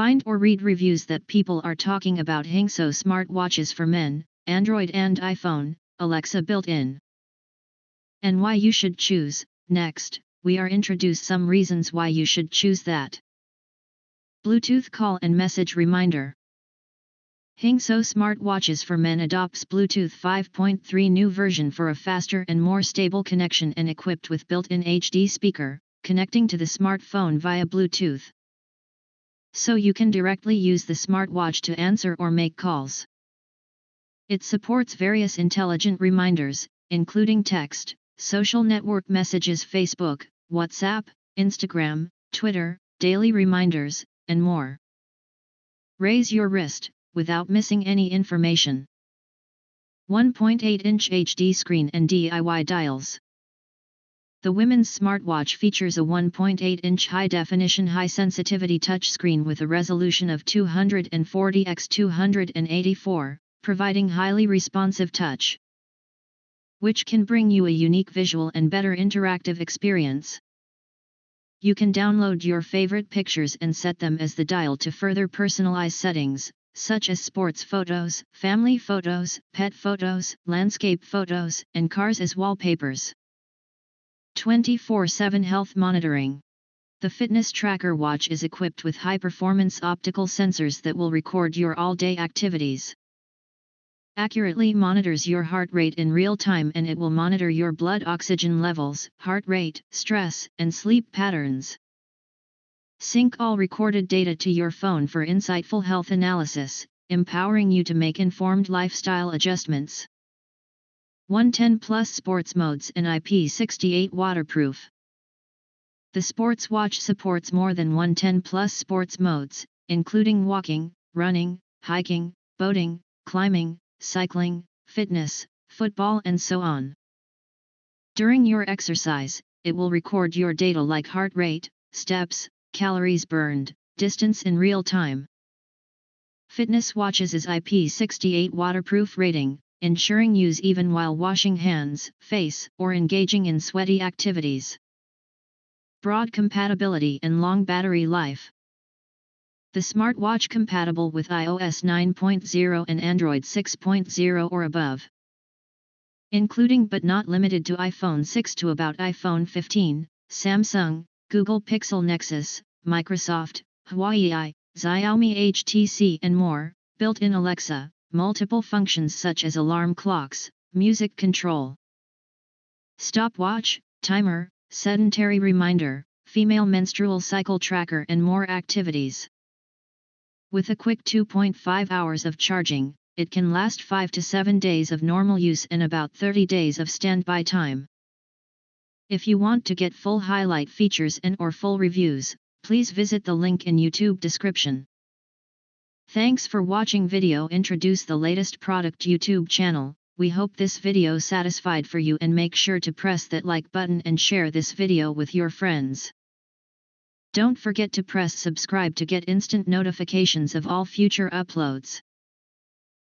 Find or read reviews that people are talking about Hingso Smart Watches for men, Android and iPhone, Alexa built-in. And why you should choose. Next, we are introduce some reasons why you should choose that. Bluetooth call and message reminder. Hingso Smart Watches for men adopts Bluetooth 5.3 new version for a faster and more stable connection and equipped with built-in HD speaker, connecting to the smartphone via Bluetooth. So you can directly use the smartwatch to answer or make calls. It supports various intelligent reminders, including text, social network messages, Facebook, WhatsApp, Instagram, Twitter, daily reminders, and more. Raise your wrist, without missing any information. 1.8-inch HD screen and DIY dials. The women's smartwatch features a 1.8-inch high-definition high-sensitivity touchscreen with a resolution of 240 x 284, providing highly responsive touch, which can bring you a unique visual and better interactive experience. You can download your favorite pictures and set them as the dial to further personalize settings, such as sports photos, family photos, pet photos, landscape photos, and cars as wallpapers. 24/7 health monitoring. The fitness tracker watch is equipped with high-performance optical sensors that will record your all-day activities. Accurately monitors your heart rate in real time, and it will monitor your blood oxygen levels, heart rate, stress, and sleep patterns. Sync all recorded data to your phone for insightful health analysis, empowering you to make informed lifestyle adjustments. 110+ sports modes and IP68 waterproof. The sports watch supports more than 110+ sports modes, including walking, running, hiking, boating, climbing, cycling, fitness, football, and so on. During your exercise, it will record your data like heart rate, steps, calories burned, distance in real time. Fitness watches is IP68 waterproof rating, ensuring use even while washing hands, face, or engaging in sweaty activities. Broad compatibility and long battery life. The smartwatch compatible with iOS 9.0 and Android 6.0 or above, including but not limited to iPhone 6 to about iPhone 15, Samsung, Google Pixel Nexus, Microsoft, Huawei, Xiaomi HTC and more. Built-in Alexa, multiple functions such as alarm clocks, music control, stopwatch, timer, sedentary reminder, female menstrual cycle tracker and more activities. With a quick 2.5 hours of charging, it can last 5 to 7 days of normal use and about 30 days of standby time. If you want to get full highlight features and or full reviews, please visit the link in YouTube description. Thanks for watching video introduce the latest product YouTube channel. We hope this video satisfied for you, and make sure to press that like button and share this video with your friends. Don't forget to press subscribe to get instant notifications of all future uploads.